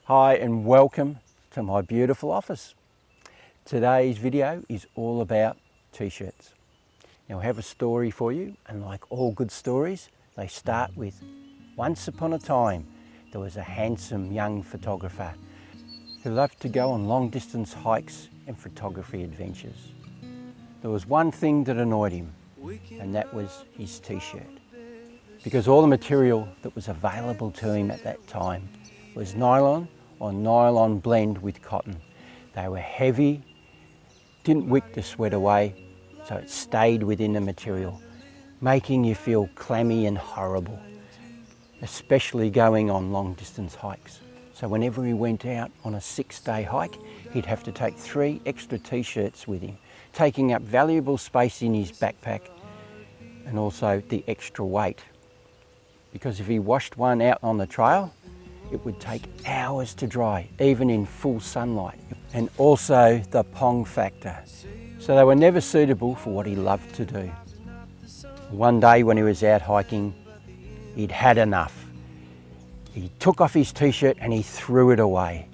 Hi and welcome to my beautiful office. Today's video is all about t-shirts. Now I have a story for you, and like all good stories, they start with once upon a time there was a handsome young photographer who loved to go on long distance hikes and photography adventures. There was one thing that annoyed him, and that was his t-shirt. Because all the material that was available to him at that time was nylon or nylon blend with cotton. They were heavy, didn't wick the sweat away, so it stayed within the material, making you feel clammy and horrible, especially going on long distance hikes. So whenever he went out on a 6-day hike, he'd have to take 3 extra t-shirts with him, taking up valuable space in his backpack and also the extra weight. Because if he washed one out on the trail, it would take hours to dry, even in full sunlight. And also the pong factor. So they were never suitable for what he loved to do. One day when he was out hiking, he'd had enough. He took off his t-shirt and he threw it away.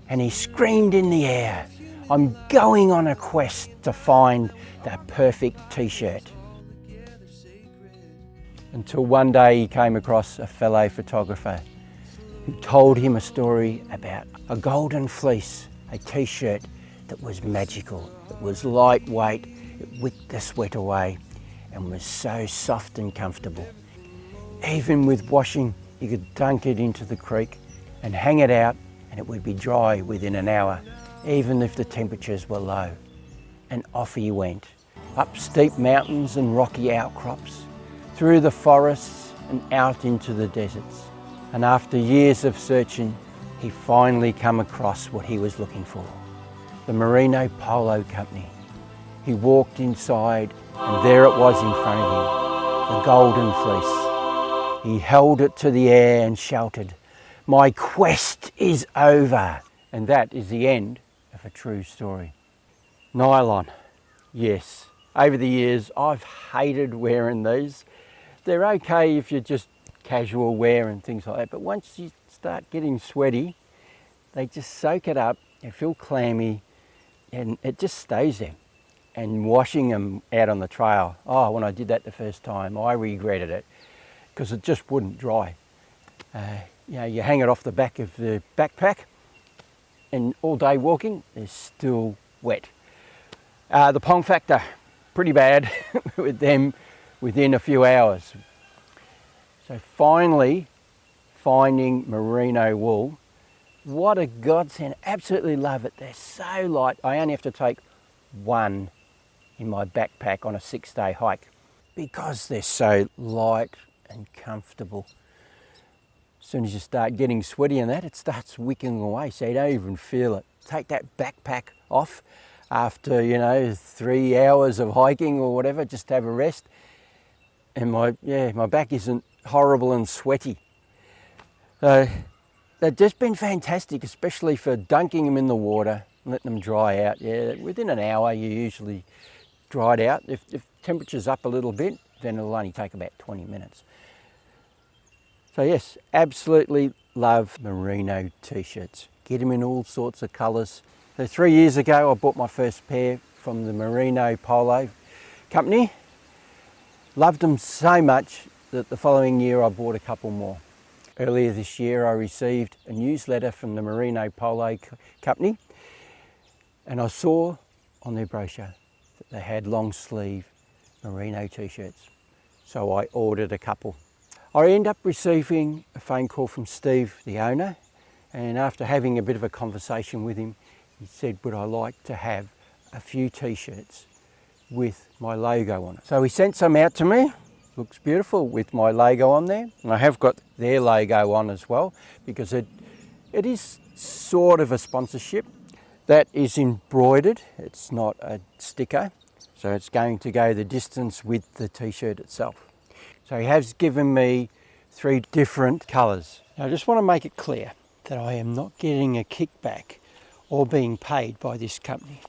And he screamed in the air, "I'm going on a quest to find the perfect t-shirt." Until one day he came across a fellow photographer who told him a story about a golden fleece, a t-shirt that was magical, it was lightweight, it wicked the sweat away and was so soft and comfortable. Even with washing, you could dunk it into the creek and hang it out and it would be dry within an hour, even if the temperatures were low. And off he went, up steep mountains and rocky outcrops, through the forests and out into the deserts. And after years of searching, he finally come across what he was looking for, the Merino Polo Company. He walked inside and there it was in front of him, the golden fleece. He held it to the air and shouted, "My quest is over." And that is the end of a true story. Nylon, yes. Over the years, I've hated wearing these. They're okay if you're just casual wear and things like that, but once you start getting sweaty, they just soak it up, you feel clammy, and it just stays there. And washing them out on the trail, when I did that the first time, I regretted it, because it just wouldn't dry. You hang it off the back of the backpack, and all day walking, they're still wet. The pong factor, pretty bad with them within a few hours. So finally, finding merino wool, what a godsend, absolutely love it. They're so light, I only have to take one in my backpack on a 6-day hike because they're so light and comfortable. As soon as you start getting sweaty in that, it starts wicking away, so you don't even feel it. Take that backpack off after, 3 hours of hiking or whatever, just to have a rest. And my back isn't horrible and sweaty. So they've just been fantastic, especially for dunking them in the water, letting them dry out. Yeah, within an hour you usually dried out. If temperature's up a little bit, then it'll only take about 20 minutes. So yes, absolutely love merino t-shirts. Get them in all sorts of colours. So 3 years ago I bought my first pair from the Merino Polo Company. Loved them so much that the following year I bought a couple more. Earlier this year I received a newsletter from the Merino Polo Company, and I saw on their brochure that they had long sleeve merino t-shirts. So I ordered a couple. I ended up receiving a phone call from Steve, the owner, and after having a bit of a conversation with him, he said, would I like to have a few t-shirts with my logo on it. So he sent some out to me. Looks beautiful with my logo on there. And I have got their logo on as well, because it is sort of a sponsorship. That is embroidered, it's not a sticker. So it's going to go the distance with the t-shirt itself. So he has given me 3 different colours. Now I just want to make it clear that I am not getting a kickback or being paid by this company.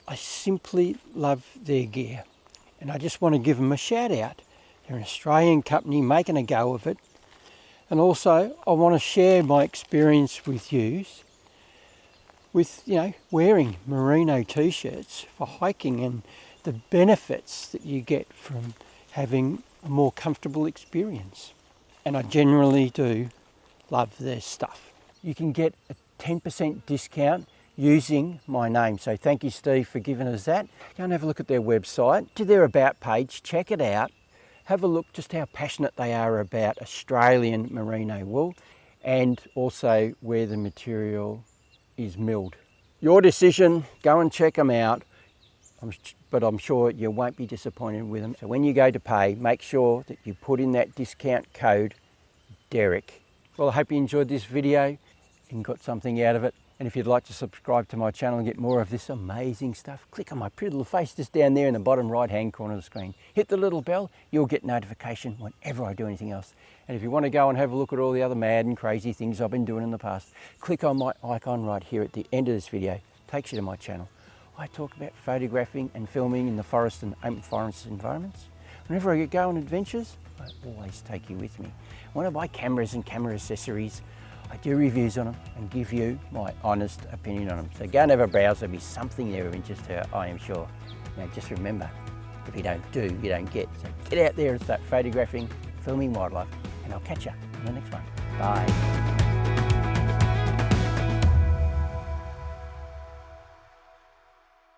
I simply love their gear, and I just want to give them a shout out. They're an Australian company making a go of it. And also I want to share my experience with you with, wearing merino t-shirts for hiking and the benefits that you get from having a more comfortable experience. And I generally do love their stuff. You can get a 10% discount using my name. So thank you, Steve, for giving us that. Go and have a look at their website, to their about page, check it out. Have a look just how passionate they are about Australian merino wool and also where the material is milled. Your decision, go and check them out, but I'm sure you won't be disappointed with them. So when you go to pay, make sure that you put in that discount code, Derek. Well, I hope you enjoyed this video and got something out of it. And if you'd like to subscribe to my channel and get more of this amazing stuff, click on my pretty little face just down there in the bottom right hand corner of the screen. Hit the little bell, you'll get notification whenever I do anything else. And if you want to go and have a look at all the other mad and crazy things I've been doing in the past, click on my icon right here at the end of this video. Takes you to my channel. I talk about photographing and filming in the forest and open forest environments. Whenever I go on adventures, I always take you with me. When I buy cameras and camera accessories, I do reviews on them and give you my honest opinion on them. So go and have a browse, there'll be something there of interest to I am sure. Now just remember, if you don't do, you don't get. So get out there and start photographing, filming wildlife, and I'll catch you in the next one. Bye.